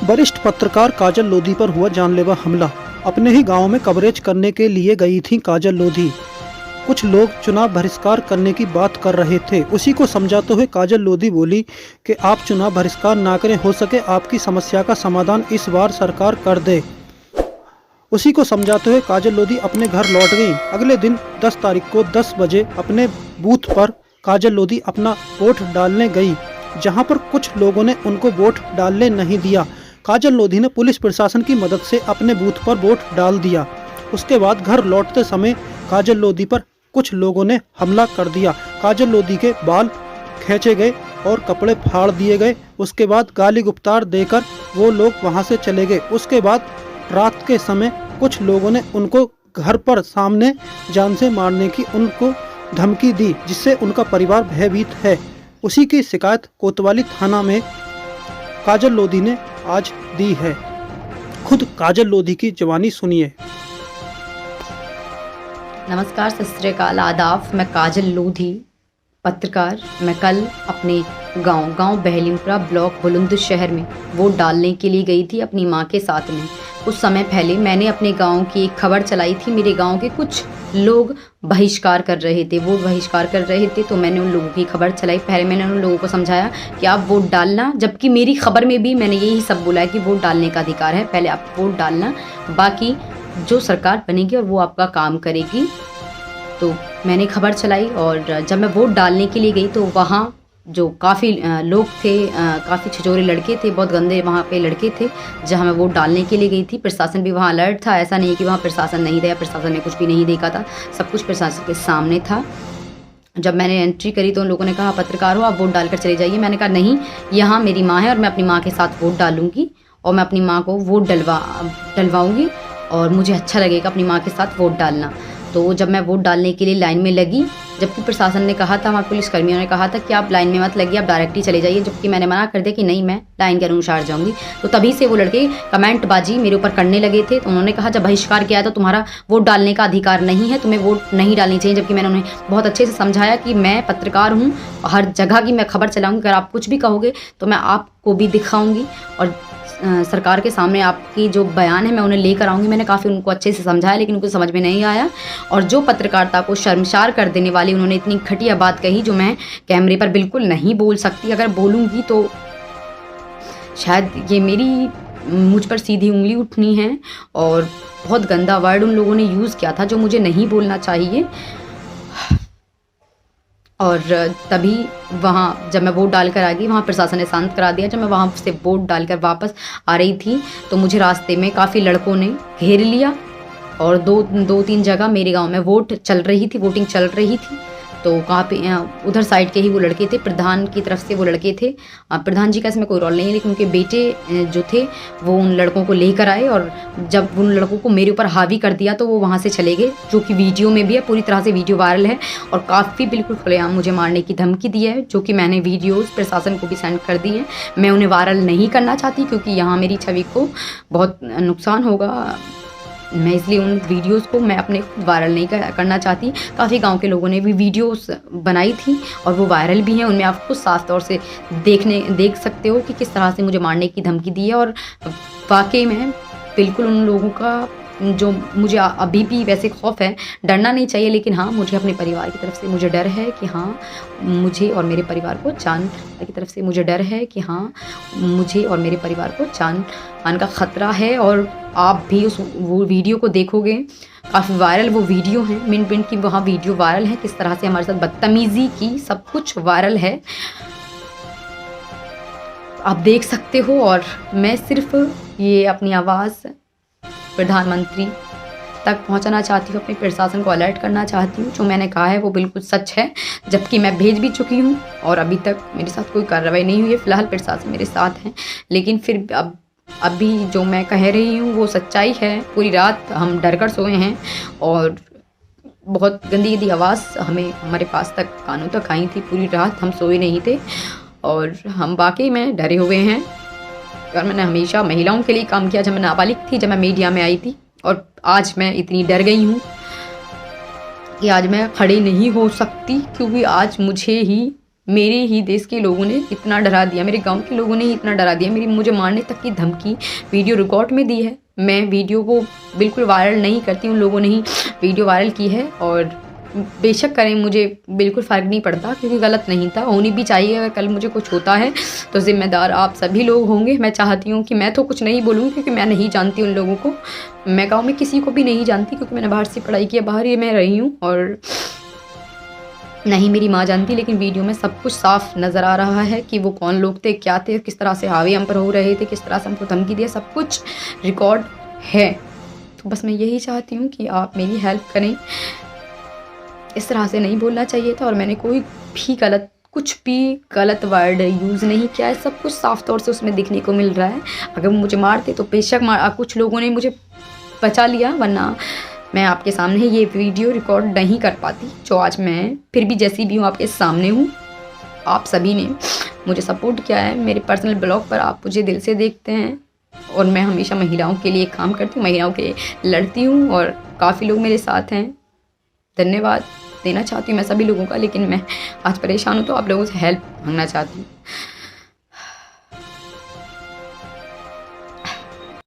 वरिष्ठ पत्रकार काजल लोधी पर हुआ जानलेवा हमला। अपने ही गांव में कवरेज करने के लिए गई थी काजल लोधी। कुछ लोग चुनाव बहिष्कार करने की बात कर रहे थे। उसी को समझाते हुए काजल लोधी बोली कि आप चुनाव बहिष्कार ना करें, हो सके आपकी समस्या का समाधान इस बार सरकार कर दे। उसी को समझाते हुए काजल लोधी अपने घर लौट गई। अगले दिन 10 तारीख को 10 बजे अपने बूथ पर काजल लोधी अपना वोट डालने गई, जहां पर कुछ लोगों ने उनको वोट डालने नहीं दिया। काजल लोधी ने पुलिस प्रशासन की मदद से अपने बूथ पर वोट डाल दिया। उसके बाद घर लौटते समय काजल लोधी पर कुछ लोगों ने हमला कर दिया। काजल लोधी के बाल खींचे गए और कपड़े फाड़ दिए गए। उसके बाद गाली गुप्तार देकर वो लोग वहां से चले गए। उसके बाद रात के समय कुछ लोगों ने उनको घर पर सामने जान से मारने की उनको धमकी दी, जिससे उनका परिवार भयभीत है। उसी की शिकायत कोतवाली थाना में काजल लोधी ने आज दी है। खुद काजल लोधी की जवानी सुनिए। नमस्कार, सत श्री अकाल, आदाब। मैं काजल लोधी, पत्रकार। मैं कल अपने गांव बहलीमपुरा ब्लॉक बुलंदशहर में वोट डालने के लिए गई थी अपनी मां के साथ में। कुछ समय पहले मैंने अपने गांव की एक खबर चलाई थी। मेरे गांव के कुछ लोग बहिष्कार कर रहे थे, वोट बहिष्कार कर रहे थे, तो मैंने उन लोगों की खबर चलाई। पहले मैंने उन लोगों को समझाया कि आप वोट डालना, जबकि मेरी खबर में भी मैंने यही सब बोला है कि वोट डालने का अधिकार है, पहले आप वोट डालना, बाकी जो सरकार बनेगी और वो आपका काम करेगी। तो मैंने खबर चलाई और जब मैं वोट डालने के लिए गई तो वहाँ जो काफ़ी लोग थे, काफ़ी छिछोरे लड़के थे, बहुत गंदे वहाँ पे लड़के थे जहाँ मैं वोट डालने के लिए गई थी। प्रशासन भी वहाँ अलर्ट था, ऐसा नहीं कि वहाँ प्रशासन नहीं था, प्रशासन ने कुछ भी नहीं देखा था, सब कुछ प्रशासन के सामने था। जब मैंने एंट्री करी तो उन लोगों ने कहा पत्रकार हो, आप वोट डालकर चले जाइए। मैंने कहा नहीं, यहाँ मेरी माँ है और मैं अपनी माँ के साथ वोट डालूंगी और मैं अपनी माँ को वोट डलवाऊँगी और मुझे अच्छा लगेगा अपनी माँ के साथ वोट डालना। तो जब मैं वोट डालने के लिए लाइन में लगी, जबकि प्रशासन ने कहा था, हमारे पुलिसकर्मियों ने कहा था कि आप लाइन में मत लगिए, आप डायरेक्ट ही चले जाइए, जबकि मैंने मना कर दिया कि नहीं, मैं लाइन के अनुसार जाऊंगी। तो तभी से वो लड़के कमेंटबाजी मेरे ऊपर करने लगे थे। तो उन्होंने कहा जब बहिष्कार किया तो तुम्हारा वोट डालने का अधिकार नहीं है, तुम्हें वोट नहीं डालनी चाहिए। जबकि मैंने उन्हें बहुत अच्छे से समझाया कि मैं पत्रकार हूँ, हर जगह की मैं खबर चलाऊँगी, अगर आप कुछ भी कहोगे तो मैं आपको भी दिखाऊँगी और सरकार के सामने आपकी जो बयान है मैं उन्हें लेकर आऊँगी। मैंने काफ़ी उनको अच्छे से समझाया, लेकिन उनको समझ में नहीं आया। और जो पत्रकारिता को शर्मसार कर देने वाली उन्होंने इतनी घटिया बात कही, जो मैं कैमरे पर बिल्कुल नहीं बोल सकती। अगर बोलूँगी तो शायद ये मेरी मुझ पर सीधी उंगली उठनी है। और बहुत गंदा वर्ड उन लोगों ने यूज़ किया था जो मुझे नहीं बोलना चाहिए। और तभी वहाँ जब मैं वोट डालकर आ गई, वहाँ प्रशासन ने शांत करा दिया। जब मैं वहाँ से वोट डालकर वापस आ रही थी तो मुझे रास्ते में काफ़ी लड़कों ने घेर लिया और दो तीन जगह मेरे गांव में वोटिंग चल रही थी। तो वहाँ पे उधर साइड के ही वो लड़के थे, प्रधान की तरफ से वो लड़के थे। प्रधान जी का इसमें कोई रोल नहीं है, लेकिन उनके बेटे जो थे वो उन लड़कों को लेकर आए और जब उन लड़कों को मेरे ऊपर हावी कर दिया तो वो वहाँ से चले गए, जो कि वीडियो में भी है, पूरी तरह से वीडियो वायरल है। और काफ़ी बिल्कुल खुलेआम मुझे मारने की धमकी दी है, जो कि मैंने वीडियोज़ प्रशासन को भी सेंड कर दी है। मैं उन्हें वायरल नहीं करना चाहती क्योंकि यहाँ मेरी छवि को बहुत नुकसान होगा। मैं इसलिए उन वीडियोस को मैं अपने खुद वायरल नहीं करना चाहती। काफ़ी गांव के लोगों ने भी वीडियोस बनाई थी और वो वायरल भी हैं। उनमें आप खुद साफ तौर से देख सकते हो कि किस तरह से मुझे मारने की धमकी दी है। और वाकई में बिल्कुल उन लोगों का जो मुझे अभी भी वैसे खौफ है, डरना नहीं चाहिए, लेकिन हाँ मुझे अपने परिवार की तरफ से मुझे डर है कि हाँ मुझे और मेरे परिवार को जान की तरफ से मुझे डर है कि हाँ मुझे और मेरे परिवार को जान का ख़तरा है। और आप भी वो वीडियो को देखोगे, काफ़ी वायरल वो वीडियो है, मिनट की वहाँ वीडियो वायरल है, किस तरह से हमारे साथ बदतमीज़ी की, सब कुछ वायरल है, आप देख सकते हो। और मैं सिर्फ ये अपनी आवाज़ प्रधानमंत्री तक पहुंचाना चाहती हूँ, अपने प्रशासन को अलर्ट करना चाहती हूँ। जो मैंने कहा है वो बिल्कुल सच है, जबकि मैं भेज भी चुकी हूँ और अभी तक मेरे साथ कोई कार्रवाई नहीं हुई है। फ़िलहाल प्रशासन मेरे साथ है, लेकिन फिर अभी जो मैं कह रही हूँ वो सच्चाई है। पूरी रात हम डर कर सोए हैं और बहुत गंदी आवाज़ हमारे पास तक, कानों तक आई थी। पूरी रात हम सोए नहीं थे और हम वाकई में डरे हुए हैं। और मैंने हमेशा महिलाओं के लिए काम किया, जब मैं नाबालिग थी, जब मैं मीडिया में आई थी। और आज मैं इतनी डर गई हूँ कि आज मैं खड़ी नहीं हो सकती, क्योंकि आज मुझे ही मेरे ही देश के लोगों ने इतना डरा दिया, मेरे गांव के लोगों ने ही इतना डरा दिया, मुझे मारने तक की धमकी वीडियो रिकॉर्ड में दी है। मैं वीडियो को बिल्कुल वायरल नहीं करती, उन लोगों ने ही वीडियो वायरल की है और बेशक करें, मुझे बिल्कुल फ़र्क नहीं पड़ता क्योंकि गलत नहीं था, होनी भी चाहिए। अगर कल मुझे कुछ होता है तो ज़िम्मेदार आप सभी लोग होंगे। मैं चाहती हूँ कि मैं तो कुछ नहीं बोलूँ क्योंकि मैं नहीं जानती उन लोगों को, मैं गाँव में किसी को भी नहीं जानती क्योंकि मैंने बाहर से पढ़ाई की है, बाहर ही मैं रही हूँ और नहीं मेरी माँ जानती। लेकिन वीडियो में सब कुछ साफ नज़र आ रहा है कि वो कौन लोग थे, क्या थे, किस तरह से हावी हम पर हो रहे थे, किस तरह से हमको धमकी दिया, सब कुछ रिकॉर्ड है। तो बस मैं यही चाहती हूँ कि आप मेरी हेल्प करें। इस तरह से नहीं बोलना चाहिए था और मैंने कोई भी कुछ भी गलत वर्ड यूज़ नहीं किया है, सब कुछ साफ तौर से उसमें दिखने को मिल रहा है। अगर मुझे मारते तो बेशक कुछ लोगों ने मुझे बचा लिया, वरना मैं आपके सामने ये वीडियो रिकॉर्ड नहीं कर पाती जो आज मैं फिर भी जैसी भी हूँ आपके सामने हूँ। आप सभी ने मुझे सपोर्ट किया है, मेरे पर्सनल ब्लॉग पर आप मुझे दिल से देखते हैं और मैं हमेशा महिलाओं के लिए काम करती हूँ, महिलाओं के लिए लड़ती हूँ और काफ़ी लोग मेरे साथ हैं। धन्यवाद देना चाहती हूँ मैं सभी लोगों का, लेकिन मैं आज परेशान हूँ तो आप लोगों से हेल्प मांगना चाहती हूँ।